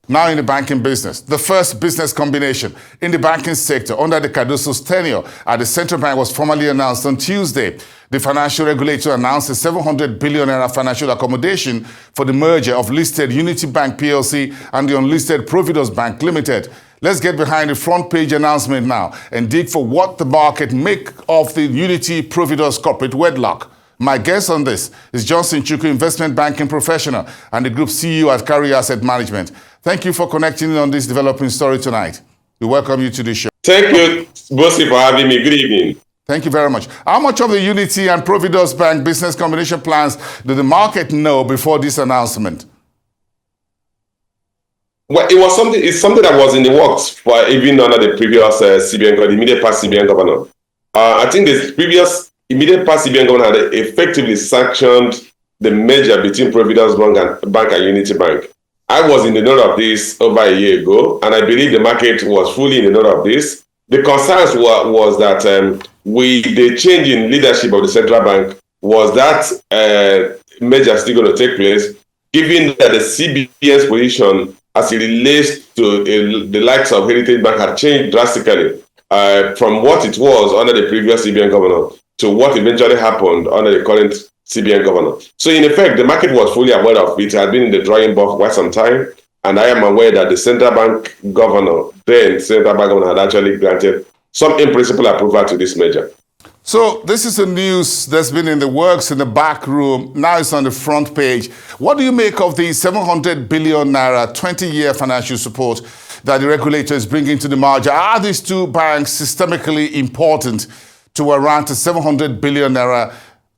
Now in the banking business, the first business combination in the banking sector under the Cardoso's tenure at the central bank was formally announced on Tuesday. The financial regulator announced a 700 billion naira financial accommodation for the merger of listed Unity Bank PLC and the unlisted Providus Bank Limited. Let's get behind the front page announcement now and dig for what the market make of the Unity Providus corporate wedlock. My guest on this is Johnson Chukwu, investment banking professional and the group CEO at Carry Asset Management. Thank you for connecting in on this developing story tonight. We welcome you to the show. Thank you, Bosi, for having me. Good evening. Thank you very much. How much of the Unity and Providus Bank business combination plans did the market know before this announcement? Well, it's something that was in the works for even under the previous CBN, the immediate past CBN governor. I think the previous immediate past CBN governor had effectively sanctioned the merger between Providus Bank and Unity Bank. I was in the know of this over a year ago, and I believe the market was fully in the know of this. The concerns was that with the change in leadership of the central bank, was that merger still going to take place, given that the CBN's position as it relates to the likes of Heritage Bank had changed drastically from what it was under the previous CBN governor to what eventually happened under the current CBN governor. So in effect, the market was fully aware of it. It had been in the drawing board for quite some time. And I am aware that the central bank governor, had actually granted some in-principle approval to this measure. So this is the news that's been in the works in the back room. Now it's on the front page. What do you make of the 700 billion naira 20-year financial support that the regulator is bringing to the merger? Are these two banks systemically important to around 700 billion naira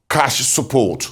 cash support?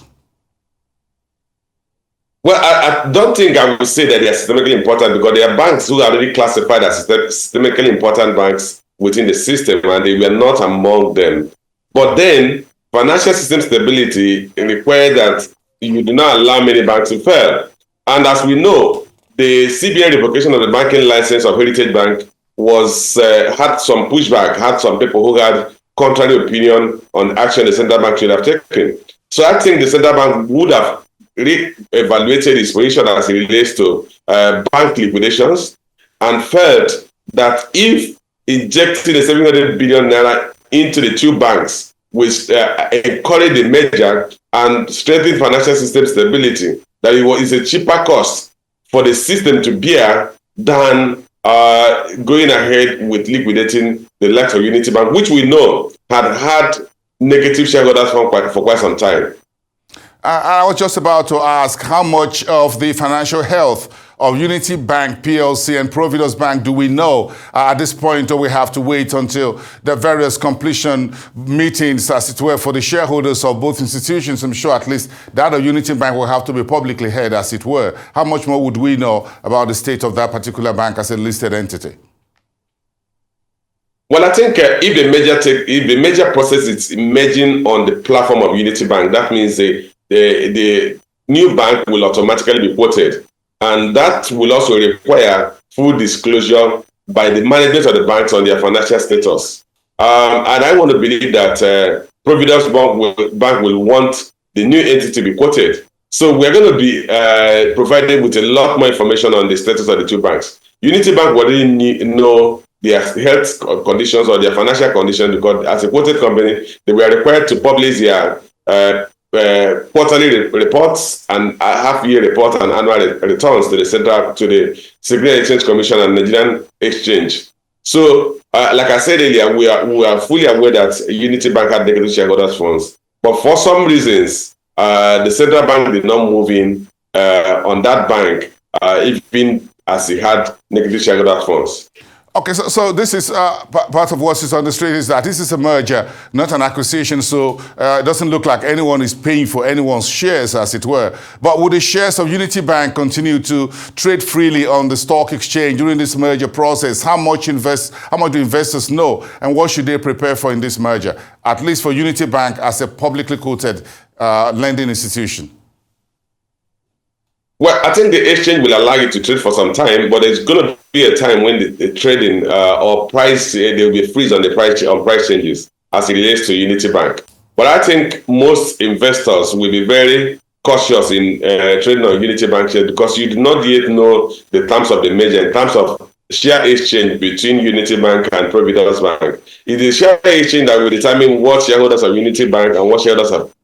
Well, I don't think I would say that they are systemically important, because there are banks who are already classified as systemically important banks within the system, and they were not among them. But then, financial system stability requires that you do not allow many banks to fail. And as we know, the CBN revocation of the banking license of Heritage Bank had some pushback, had some people who had contrary opinion on action the central bank should have taken. So I think the central bank would have re-evaluated its position as it relates to bank liquidations, and felt that if injecting the 700 billion naira into the two banks, which encourage the merger and strengthen financial system stability, that it is a cheaper cost for the system to bear than going ahead with liquidating the likes of Unity Bank, which we know had negative shareholders for quite some time. I was just about to ask, how much of the financial health of Unity Bank PLC and Providus Bank do we know at this point, or we have to wait until the various completion meetings, as it were, for the shareholders of both institutions? I'm sure at least that of Unity Bank will have to be publicly heard, as it were. How much more would we know about the state of that particular bank as a listed entity? Well, I think if the merger process is emerging on the platform of Unity Bank, that means the new bank will automatically be quoted. And that will also require full disclosure by the management of the banks on their financial status. And I want to believe that Providus Bank will want the new entity to be quoted. So we're going to be provided with a lot more information on the status of the two banks. Unity Bank will already know their health conditions or their financial conditions, because as a quoted company, they were required to publish their quarterly reports and half-year reports and annual returns to the Securities Exchange Commission and Nigerian Exchange. So, like I said earlier, we are fully aware that Unity Bank had negative shareholders' funds, but for some reasons, the central bank did not move in on that bank, even as it had negative shareholders' funds. Okay, so this is part of what is on the street, is that this is a merger, not an acquisition, so it doesn't look like anyone is paying for anyone's shares, as it were. But would the shares of Unity Bank continue to trade freely on the stock exchange during this merger process? How much do investors know, and what should they prepare for in this merger, at least for Unity Bank as a publicly quoted lending institution? Well, I think the exchange will allow you to trade for some time, but there's going to be a time when the trading or price, there will be a freeze on the price changes as it relates to Unity Bank. But I think most investors will be very cautious in trading on Unity Bank shares because you do not yet know the terms of the merger in terms of share exchange between Unity Bank and Providus Bank. It is share exchange that will determine what shareholders of Unity Bank and what shareholders of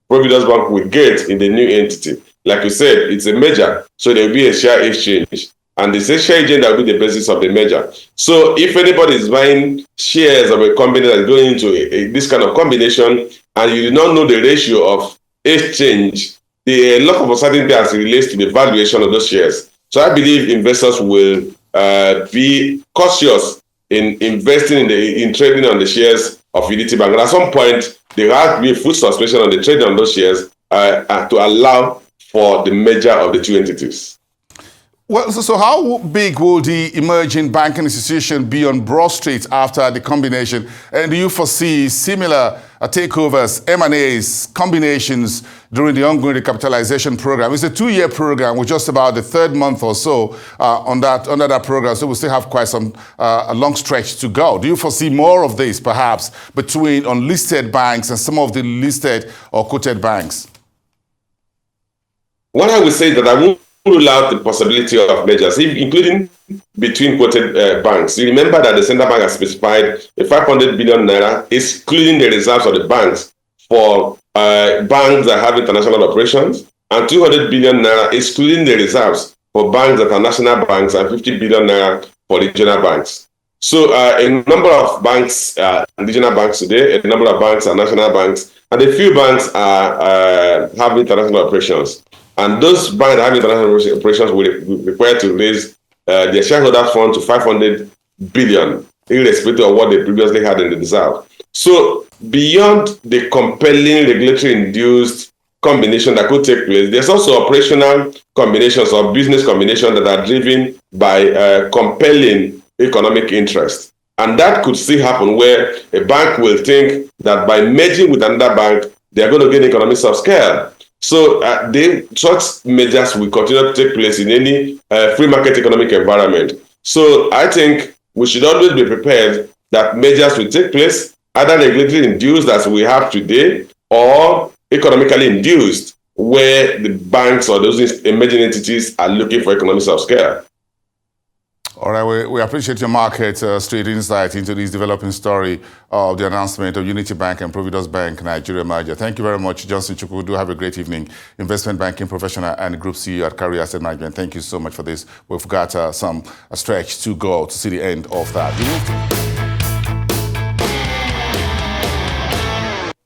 Providus Bank will get in the new entity. Like you said, it's a merger, so there will be a share exchange. And the share exchange that will be the basis of the merger. So if anybody is buying shares of a company that is going into this kind of combination and you do not know the ratio of exchange, a lot of uncertainty as it relates to the valuation of those shares. So I believe investors will be cautious in investing in trading on the shares of Unity Bank. And at some point, there has to be a full suspension on the trading on those shares to allow for the merger of the two entities. Well, so how big will the emerging banking institution be on Broad Street after the combination? And do you foresee similar takeovers, M&As, combinations during the ongoing recapitalization program? It's a 2-year program with just about the third month or so under that program, so we still have quite a long stretch to go. Do you foresee more of this, perhaps, between unlisted banks and some of the listed or quoted banks? What I would say that I won't rule out the possibility of mergers, including between quoted banks. You remember that the central bank has specified a 500 billion naira, excluding the reserves of the banks for banks that have international operations, and 200 billion naira, excluding the reserves for banks that are national banks, and 50 billion naira for regional banks. So a number of banks are regional banks today, a number of banks are national banks, and a few banks are have international operations. And those banks that have international operations will be required to raise their shareholder fund to 500 billion, irrespective of what they previously had in the reserve. So beyond the compelling regulatory-induced combination that could take place, there's also operational combinations or business combinations that are driven by compelling economic interest. And that could still happen where a bank will think that by merging with another bank, they're going to gain economies of scale. So such measures will continue to take place in any free market economic environment. So I think we should always be prepared that measures will take place, either regulatory induced as we have today, or economically induced, where the banks or those emerging entities are looking for economies of scale. All right, we appreciate your market street insight into this developing story of the announcement of Unity Bank and Providus Bank Nigeria merger. Thank you very much, Johnson Chukwu. Do have a great evening. Investment banking professional and group CEO at Carrier Asset Management. Thank you so much for this. We've got some stretch to go to see the end of that.